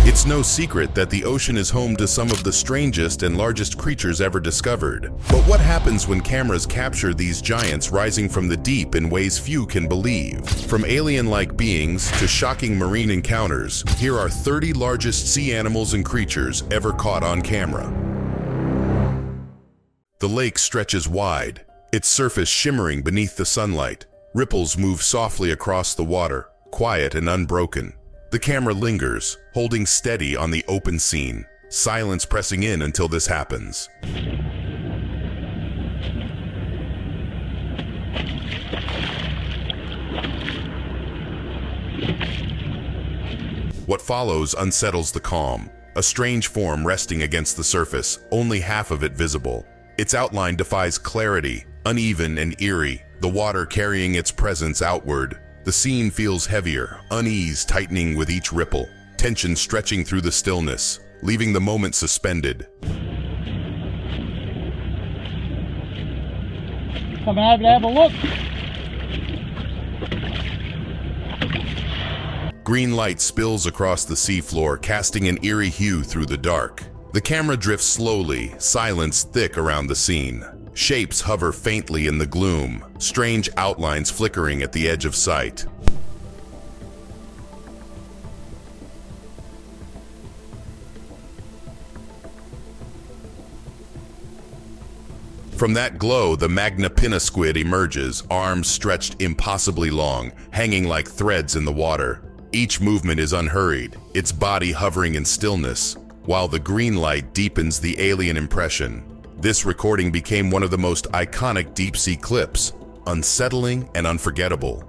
It's no secret that the ocean is home to some of the strangest and largest creatures ever discovered. But what happens when cameras capture these giants rising from the deep in ways few can believe? From alien-like beings to shocking marine encounters, here are 30 largest sea animals and creatures ever caught on camera. The lake stretches wide, its surface shimmering beneath the sunlight. Ripples move softly across the water, quiet and unbroken. The camera lingers, holding steady on the open scene, silence pressing in until this happens. What follows unsettles the calm, a strange form resting against the surface, only half of it visible. Its outline defies clarity, uneven and eerie, the water carrying its presence outward. The scene feels heavier, unease tightening with each ripple, tension stretching through the stillness, leaving the moment suspended. Come over to have a look. Green light spills across the seafloor, casting an eerie hue through the dark. The camera drifts slowly, silence thick around the scene. Shapes hover faintly in the gloom, strange outlines flickering at the edge of sight. From that glow, the Magna Pinna squid emerges, arms stretched impossibly long, hanging like threads in the water. Each movement is unhurried, its body hovering in stillness, while the green light deepens the alien impression. This recording became one of the most iconic deep-sea clips, unsettling and unforgettable.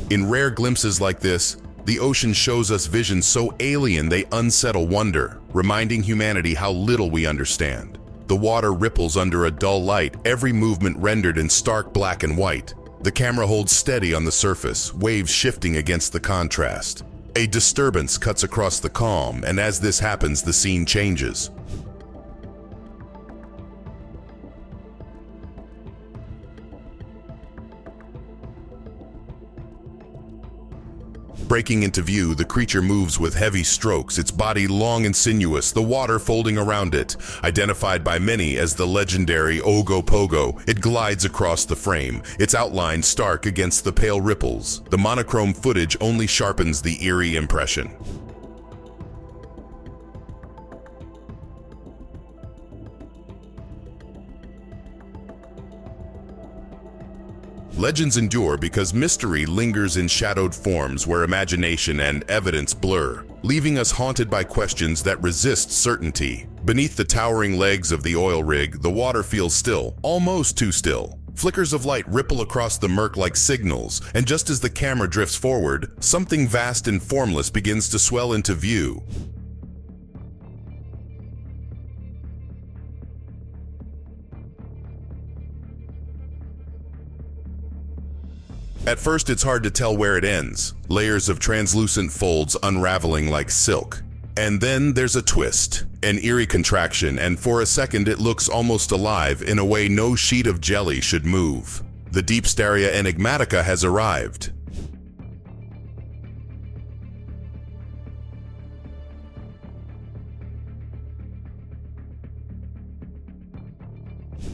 In rare glimpses like this, the ocean shows us visions so alien they unsettle wonder, reminding humanity how little we understand. The water ripples under a dull light, every movement rendered in stark black and white. The camera holds steady on the surface, waves shifting against the contrast. A disturbance cuts across the calm, and as this happens, the scene changes. Breaking into view, the creature moves with heavy strokes, its body long and sinuous, the water folding around it. Identified by many as the legendary Ogopogo, it glides across the frame, its outline stark against the pale ripples. The monochrome footage only sharpens the eerie impression. Legends endure because mystery lingers in shadowed forms where imagination and evidence blur, leaving us haunted by questions that resist certainty. Beneath the towering legs of the oil rig, the water feels still, almost too still. Flickers of light ripple across the murk like signals, and just as the camera drifts forward, something vast and formless begins to swell into view. At first, it's hard to tell where it ends, layers of translucent folds unraveling like silk. And then there's a twist, an eerie contraction, and for a second it looks almost alive in a way no sheet of jelly should move. The Deepstaria enigmatica has arrived.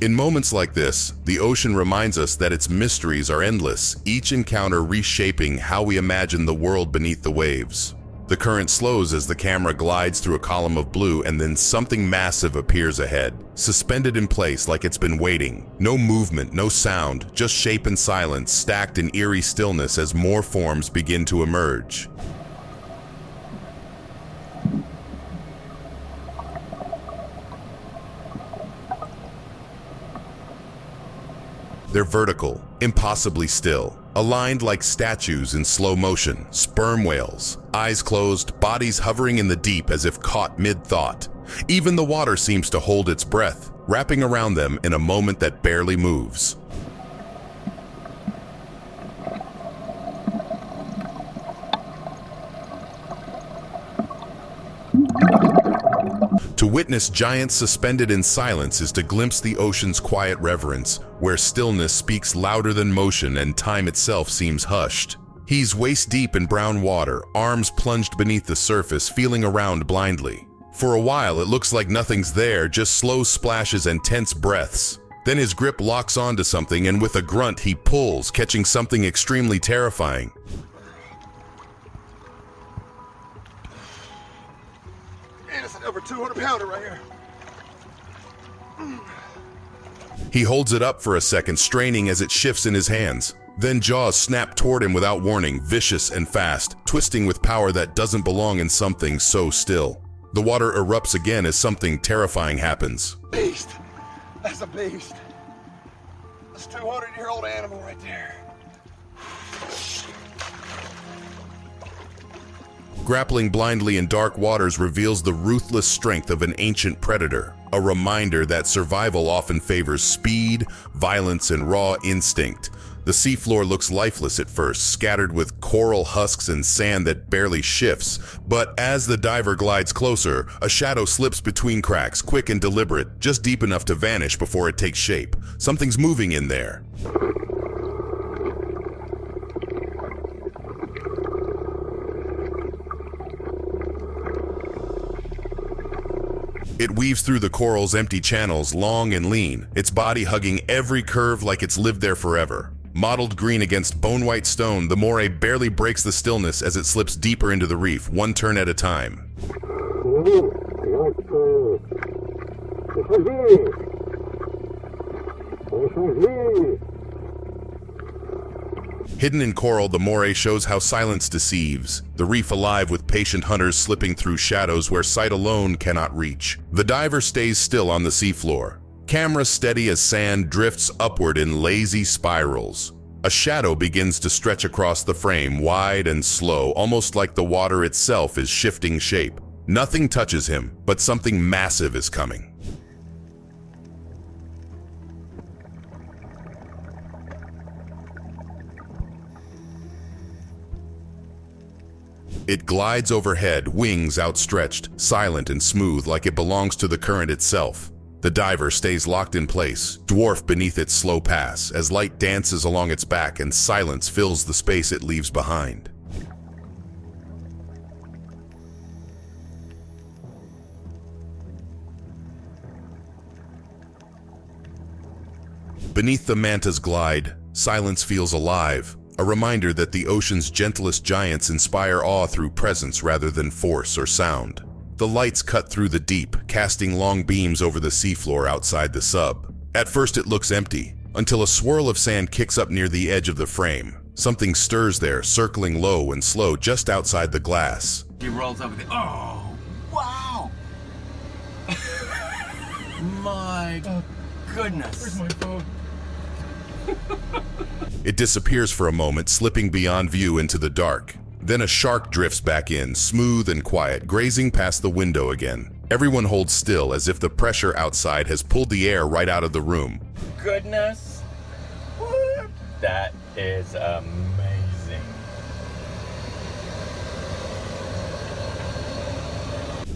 In moments like this, the ocean reminds us that its mysteries are endless, each encounter reshaping how we imagine the world beneath the waves. The current slows as the camera glides through a column of blue, and then something massive appears ahead, suspended in place like it's been waiting. No movement, no sound, just shape and silence stacked in eerie stillness as more forms begin to emerge. They're vertical, impossibly still, aligned like statues in slow motion, sperm whales, eyes closed, bodies hovering in the deep as if caught mid-thought. Even the water seems to hold its breath, wrapping around them in a moment that barely moves. To witness giants suspended in silence is to glimpse the ocean's quiet reverence, where stillness speaks louder than motion and time itself seems hushed. He's waist-deep in brown water, arms plunged beneath the surface, feeling around blindly. For a while, it looks like nothing's there, just slow splashes and tense breaths. Then his grip locks onto something, and with a grunt, he pulls, catching something extremely terrifying. Man, it's an over 200-pounder right here. He holds it up for a second, straining as it shifts in his hands. Then jaws snap toward him without warning, vicious and fast, twisting with power that doesn't belong in something so still. The water erupts again as something terrifying happens. Beast. That's a beast. That's a 200-year-old animal right there. Grappling blindly in dark waters reveals the ruthless strength of an ancient predator, a reminder that survival often favors speed, violence, and raw instinct. The seafloor looks lifeless at first, scattered with coral husks and sand that barely shifts. But as the diver glides closer, a shadow slips between cracks, quick and deliberate, just deep enough to vanish before it takes shape. Something's moving in there. It weaves through the coral's empty channels, long and lean, its body hugging every curve like it's lived there forever. Mottled green against bone-white stone, the moray barely breaks the stillness as it slips deeper into the reef, one turn at a time. Hidden in coral, the moray shows how silence deceives, the reef alive with patient hunters slipping through shadows where sight alone cannot reach. The diver stays still on the seafloor. Camera steady as sand drifts upward in lazy spirals. A shadow begins to stretch across the frame, wide and slow, almost like the water itself is shifting shape. Nothing touches him, but something massive is coming. It glides overhead, wings outstretched, silent and smooth like it belongs to the current itself. The diver stays locked in place, dwarfed beneath its slow pass, as light dances along its back and silence fills the space it leaves behind. Beneath the manta's glide, silence feels alive, a reminder that the ocean's gentlest giants inspire awe through presence rather than force or sound. The lights cut through the deep, casting long beams over the seafloor outside the sub. At first it looks empty, until a swirl of sand kicks up near the edge of the frame. Something stirs there, circling low and slow just outside the glass. He rolls over the... Oh, wow! My goodness. Where's my phone? It disappears for a moment, slipping beyond view into the dark. Then a shark drifts back in, smooth and quiet, grazing past the window again. Everyone holds still, as if the pressure outside has pulled the air right out of the room. Goodness. That is amazing.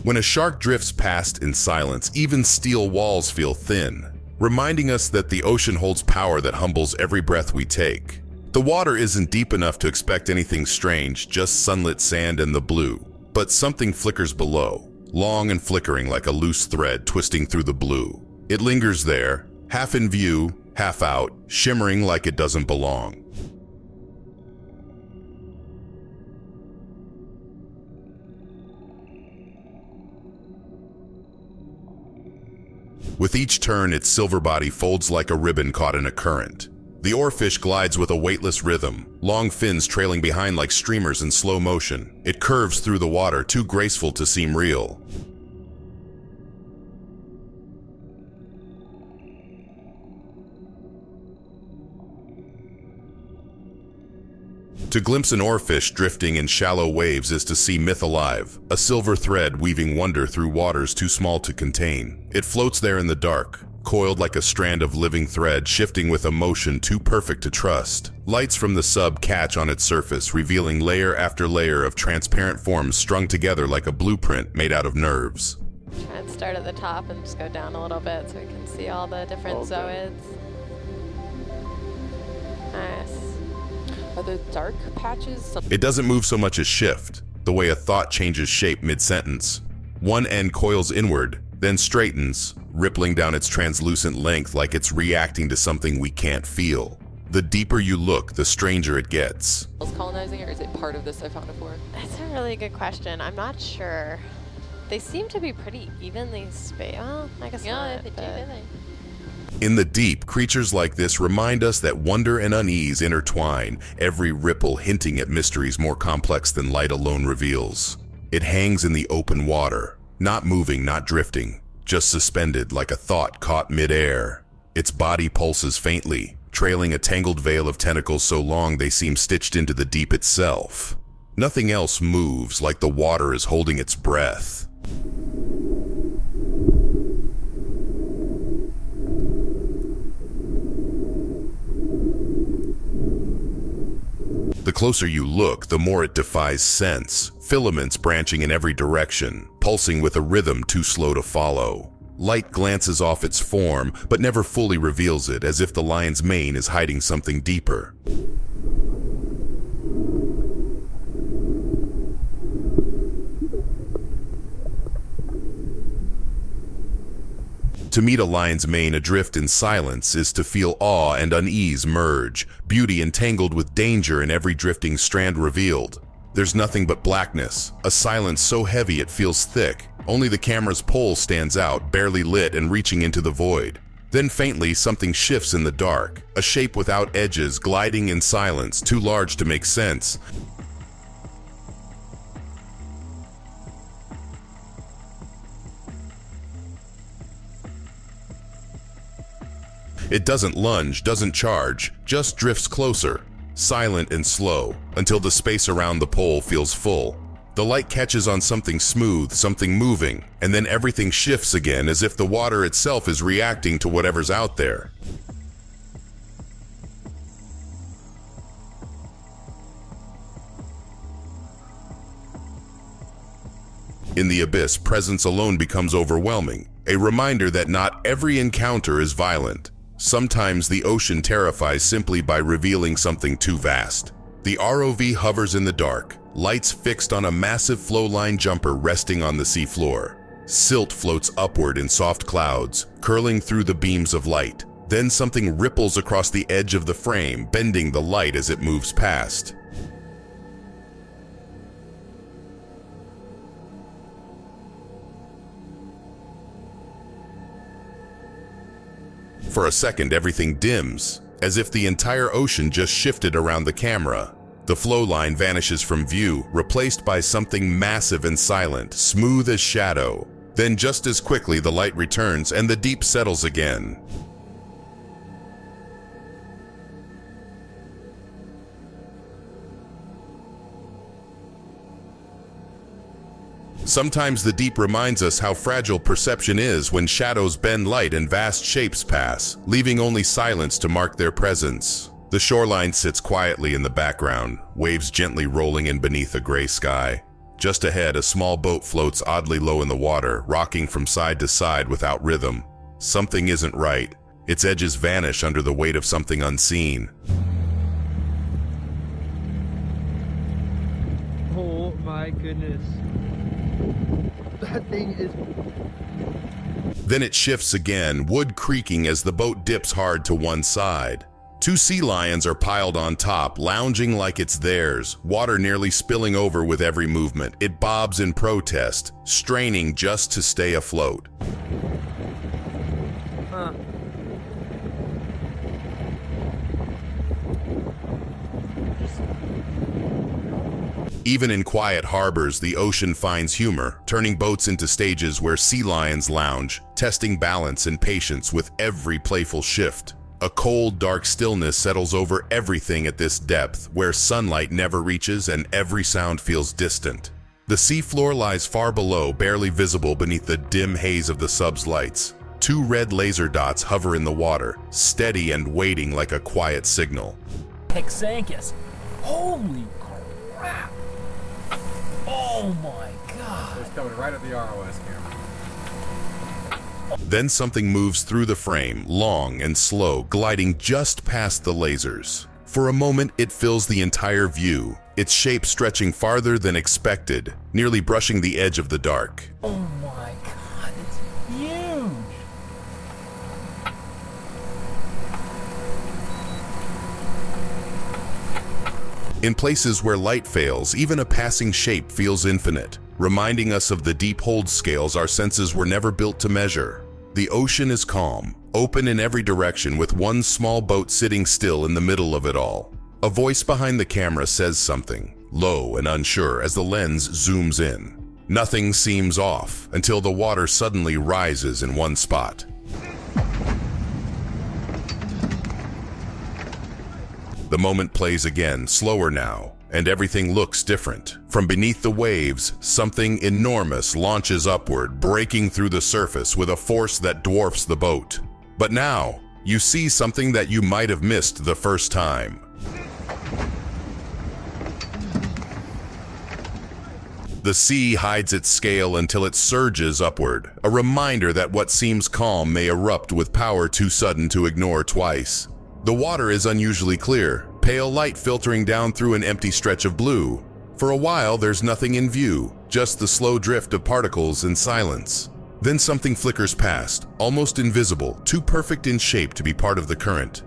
When a shark drifts past in silence, even steel walls feel thin, reminding us that the ocean holds power that humbles every breath we take. The water isn't deep enough to expect anything strange, just sunlit sand and the blue. But something flickers below, long and flickering like a loose thread twisting through the blue. It lingers there, half in view, half out, shimmering like it doesn't belong. With each turn, its silver body folds like a ribbon caught in a current. The oarfish glides with a weightless rhythm, long fins trailing behind like streamers in slow motion. It curves through the water, too graceful to seem real. To glimpse an oarfish drifting in shallow waves is to see myth alive, a silver thread weaving wonder through waters too small to contain. It floats there in the dark, coiled like a strand of living thread, shifting with a motion too perfect to trust. Lights from the sub catch on its surface, revealing layer after layer of transparent forms strung together like a blueprint made out of nerves. And start at the top and just go down a little bit so we can see all the different zooids. Nice. Are the dark patches? It doesn't move so much as shift, the way a thought changes shape mid-sentence. One end coils inward, then straightens, rippling down its translucent length like it's reacting to something we can't feel. The deeper you look, the stranger it gets. Colonizing, or is it part of this I found before? That's a really good question. I'm not sure. They seem to be pretty evenly spaced. Well, I guess not. They do, but- don't they? In the deep, creatures like this remind us that wonder and unease intertwine, every ripple hinting at mysteries more complex than light alone reveals. It hangs in the open water, not moving, not drifting, just suspended like a thought caught mid-air. Its body pulses faintly, trailing a tangled veil of tentacles so long they seem stitched into the deep itself. Nothing else moves, like the water is holding its breath. The closer you look, the more it defies sense, filaments branching in every direction, pulsing with a rhythm too slow to follow. Light glances off its form, but never fully reveals it, as if the lion's mane is hiding something deeper. To meet a lion's mane adrift in silence is to feel awe and unease merge, beauty entangled with danger in every drifting strand revealed. There's nothing but blackness, a silence so heavy it feels thick. Only the camera's pole stands out, barely lit and reaching into the void. Then faintly, something shifts in the dark, a shape without edges, gliding in silence, too large to make sense. It doesn't lunge, doesn't charge, just drifts closer, silent and slow, until the space around the pole feels full. The light catches on something smooth, something moving, and then everything shifts again as if the water itself is reacting to whatever's out there. In the abyss, presence alone becomes overwhelming, a reminder that not every encounter is violent. Sometimes the ocean terrifies simply by revealing something too vast. The ROV hovers in the dark, lights fixed on a massive flowline jumper resting on the seafloor. Silt floats upward in soft clouds, curling through the beams of light. Then something ripples across the edge of the frame, bending the light as it moves past. For a second, everything dims, as if the entire ocean just shifted around the camera. The flow line vanishes from view, replaced by something massive and silent, smooth as shadow. Then just as quickly, the light returns and the deep settles again. Sometimes the deep reminds us how fragile perception is when shadows bend light and vast shapes pass, leaving only silence to mark their presence. The shoreline sits quietly in the background, waves gently rolling in beneath a gray sky. Just ahead, a small boat floats oddly low in the water, rocking from side to side without rhythm. Something isn't right. Its edges vanish under the weight of something unseen. Oh my goodness. That thing is... Then it shifts again, wood creaking as the boat dips hard to one side. Two sea lions are piled on top, lounging like it's theirs, water nearly spilling over with every movement. It bobs in protest, straining just to stay afloat. Huh. Even in quiet harbors, the ocean finds humor, turning boats into stages where sea lions lounge, testing balance and patience with every playful shift. A cold, dark stillness settles over everything at this depth, where sunlight never reaches and every sound feels distant. The seafloor lies far below, barely visible beneath the dim haze of the sub's lights. Two red laser dots hover in the water, steady and waiting like a quiet signal. Hexanchus. Holy crap. Oh my god. It's coming right at the ROS camera. Then something moves through the frame, long and slow, gliding just past the lasers. For a moment, it fills the entire view, its shape stretching farther than expected, nearly brushing the edge of the dark. Oh my god, it's huge! In places where light fails, even a passing shape feels infinite, reminding us of the deep hold scales our senses were never built to measure. The ocean is calm, open in every direction, with one small boat sitting still in the middle of it all. A voice behind the camera says something, low and unsure, as the lens zooms in. Nothing seems off until the water suddenly rises in one spot. The moment plays again, slower now, and everything looks different. From beneath the waves, something enormous launches upward, breaking through the surface with a force that dwarfs the boat. But now, you see something that you might have missed the first time. The sea hides its scale until it surges upward, a reminder that what seems calm may erupt with power too sudden to ignore twice. The water is unusually clear, pale light filtering down through an empty stretch of blue. For a while, there's nothing in view, just the slow drift of particles and silence. Then something flickers past, almost invisible, too perfect in shape to be part of the current.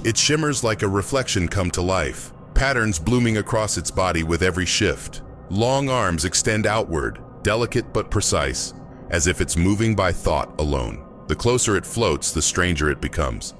It shimmers like a reflection come to life, patterns blooming across its body with every shift. Long arms extend outward, delicate but precise, as if it's moving by thought alone. The closer it floats, the stranger it becomes.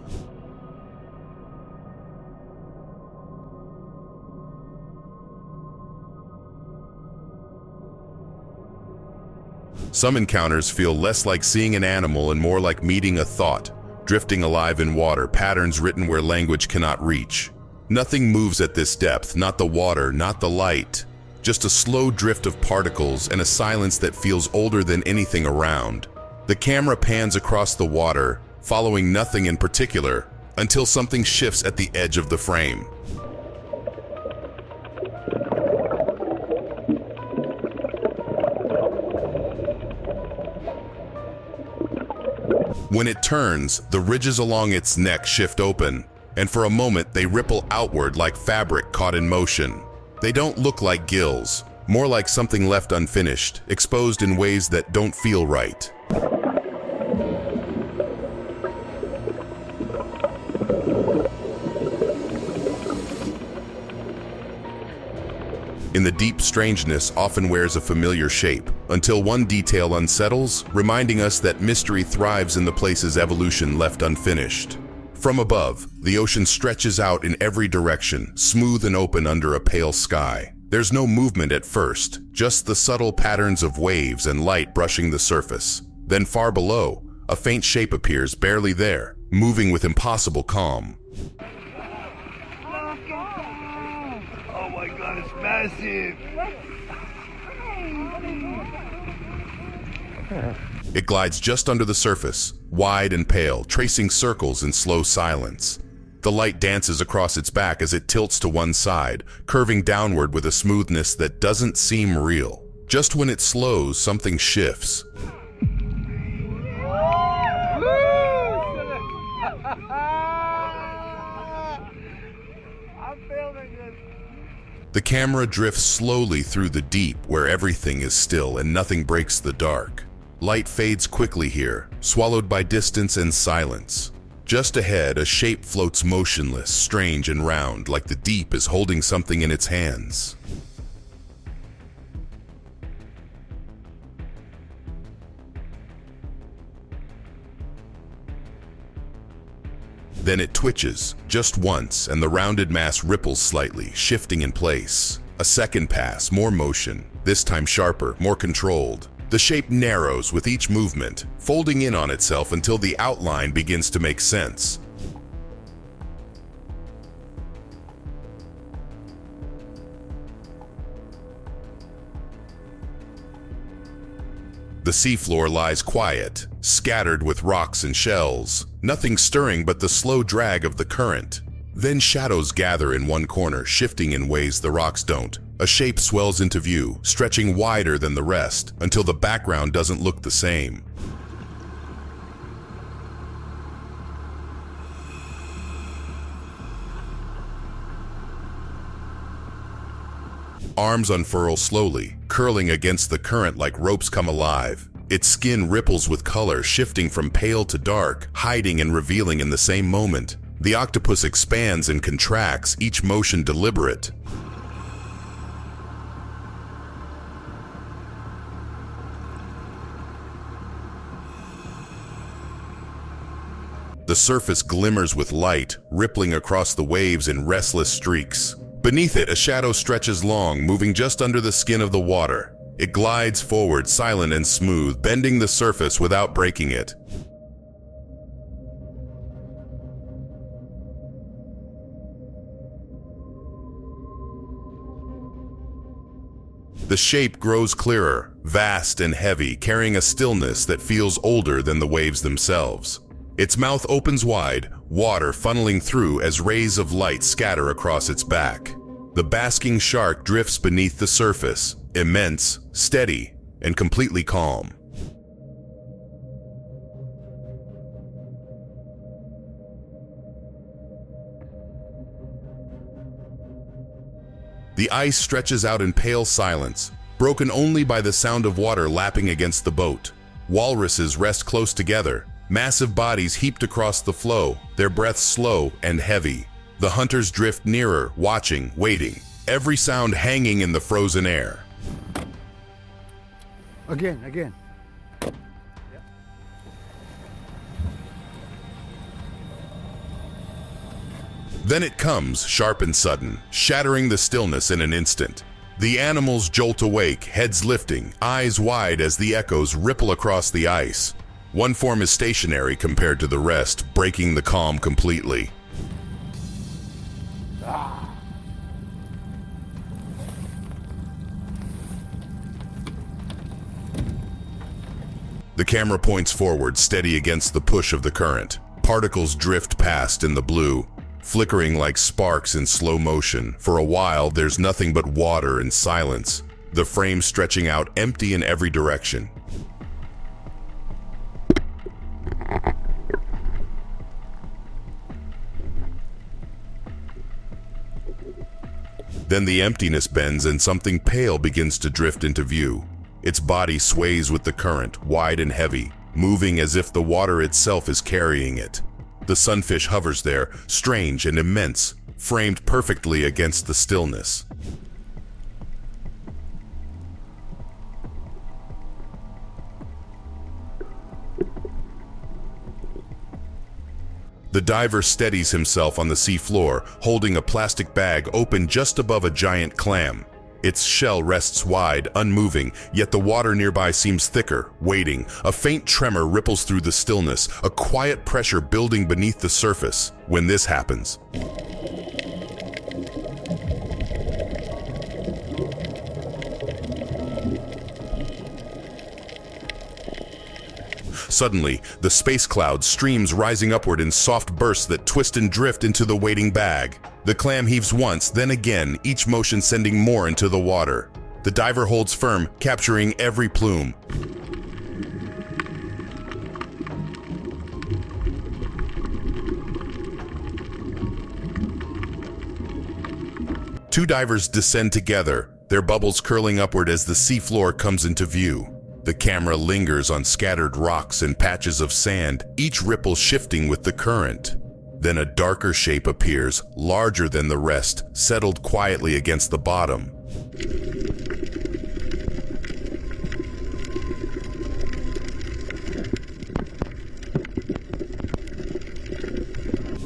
Some encounters feel less like seeing an animal and more like meeting a thought, drifting alive in water, patterns written where language cannot reach. Nothing moves at this depth, not the water, not the light. Just a slow drift of particles and a silence that feels older than anything around. The camera pans across the water, following nothing in particular, until something shifts at the edge of the frame. When it turns, the ridges along its neck shift open, and for a moment they ripple outward like fabric caught in motion. They don't look like gills, more like something left unfinished, exposed in ways that don't feel right. In the deep, strangeness often wears a familiar shape, until one detail unsettles, reminding us that mystery thrives in the places evolution left unfinished. From above, the ocean stretches out in every direction, smooth and open under a pale sky. There's no movement at first, just the subtle patterns of waves and light brushing the surface. Then far below, a faint shape appears, barely there, moving with impossible calm. Oh my god, it's massive! It glides just under the surface, wide and pale, tracing circles in slow silence. The light dances across its back as it tilts to one side, curving downward with a smoothness that doesn't seem real. Just when it slows, something shifts. The camera drifts slowly through the deep where everything is still and nothing breaks the dark. Light fades quickly here, swallowed by distance and silence. Just ahead, a shape floats motionless, strange and round, like the deep is holding something in its hands. Then it twitches, just once, and the rounded mass ripples slightly, shifting in place. A second pass, more motion, this time sharper, more controlled. The shape narrows with each movement, folding in on itself until the outline begins to make sense. The seafloor lies quiet, scattered with rocks and shells, nothing stirring but the slow drag of the current. Then shadows gather in one corner, shifting in ways the rocks don't. A shape swells into view, stretching wider than the rest, until the background doesn't look the same. Arms unfurl slowly, curling against the current like ropes come alive. Its skin ripples with color, shifting from pale to dark, hiding and revealing in the same moment. The octopus expands and contracts, each motion deliberate. The surface glimmers with light, rippling across the waves in restless streaks. Beneath it, a shadow stretches long, moving just under the skin of the water. It glides forward, silent and smooth, bending the surface without breaking it. The shape grows clearer, vast and heavy, carrying a stillness that feels older than the waves themselves. Its mouth opens wide, water funneling through as rays of light scatter across its back. The basking shark drifts beneath the surface, immense, steady, and completely calm. The ice stretches out in pale silence, broken only by the sound of water lapping against the boat. Walruses rest close together, massive bodies heaped across the flow, their breaths slow and heavy. The hunters drift nearer, watching, waiting, every sound hanging in the frozen air. Again. Then it comes, sharp and sudden, shattering the stillness in an instant. The animals jolt awake, heads lifting, eyes wide as the echoes ripple across the ice. One form is stationary compared to the rest, breaking the calm completely. The camera points forward, steady against the push of the current. Particles drift past in the blue, flickering like sparks in slow motion. For a while, there's nothing but water and silence, the frame stretching out empty in every direction. Then the emptiness bends and something pale begins to drift into view. Its body sways with the current, wide and heavy, moving as if the water itself is carrying it. The sunfish hovers there, strange and immense, framed perfectly against the stillness. The diver steadies himself on the seafloor, holding a plastic bag open just above a giant clam. Its shell rests wide, unmoving, yet the water nearby seems thicker, waiting. A faint tremor ripples through the stillness, a quiet pressure building beneath the surface. When this happens, suddenly, the space cloud streams rising upward in soft bursts that twist and drift into the waiting bag. The clam heaves once, then again, each motion sending more into the water. The diver holds firm, capturing every plume. Two divers descend together, their bubbles curling upward as the seafloor comes into view. The camera lingers on scattered rocks and patches of sand, each ripple shifting with the current. Then a darker shape appears, larger than the rest, settled quietly against the bottom.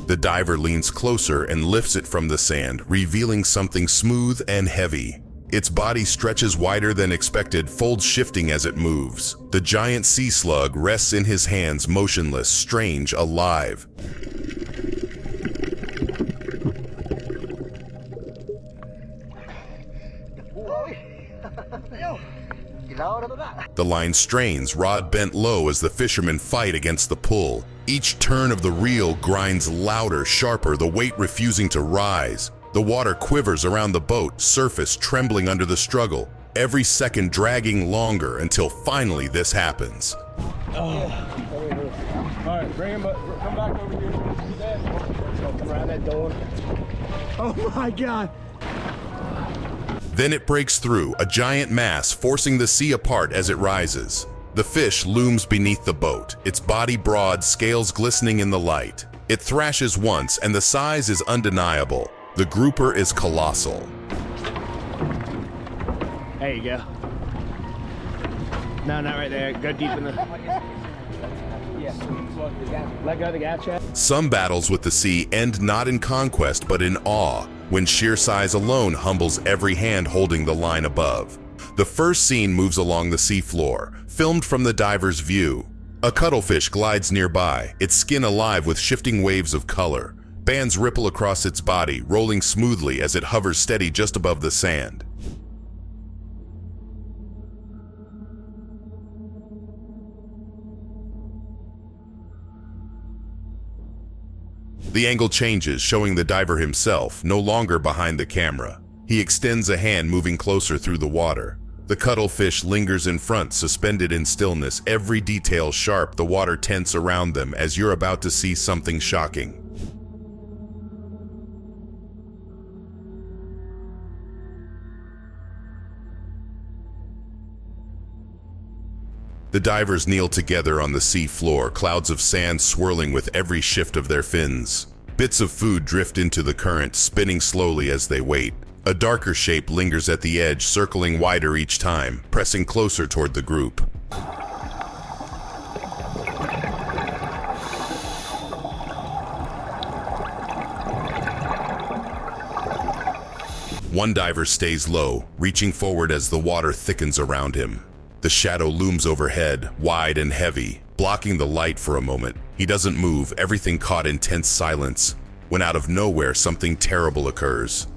The diver leans closer and lifts it from the sand, revealing something smooth and heavy. Its body stretches wider than expected, folds shifting as it moves. The giant sea slug rests in his hands, motionless, strange, alive. The The line strains, rod bent low as the fishermen fight against the pull. Each turn of the reel grinds louder, sharper, the weight refusing to rise. The water quivers around the boat, surface trembling under the struggle, every second dragging longer until finally this happens. All right, bring him up. Come back over here. Come around that door. Oh my God. Then it breaks through, a giant mass forcing the sea apart as it rises. The fish looms beneath the boat, its body broad, scales glistening in the light. It thrashes once, and the size is undeniable. The grouper is colossal. There you go. No, not right there. Go deep in the... Let go of the gas check. Some battles with the sea end not in conquest but in awe, when sheer size alone humbles every hand holding the line above. The first scene moves along the seafloor, filmed from the diver's view. A cuttlefish glides nearby, its skin alive with shifting waves of color. Bands ripple across its body, rolling smoothly as it hovers steady just above the sand. The angle changes, showing the diver himself, no longer behind the camera. He extends a hand, moving closer through the water. The cuttlefish lingers in front, suspended in stillness, every detail sharp, the water tense around them as you're about to see something shocking. The divers kneel together on the sea floor, clouds of sand swirling with every shift of their fins. Bits of food drift into the current, spinning slowly as they wait. A darker shape lingers at the edge, circling wider each time, pressing closer toward the group. One diver stays low, reaching forward as the water thickens around him. The shadow looms overhead, wide and heavy, blocking the light for a moment. He doesn't move, everything caught in tense silence, when out of nowhere something terrible occurs.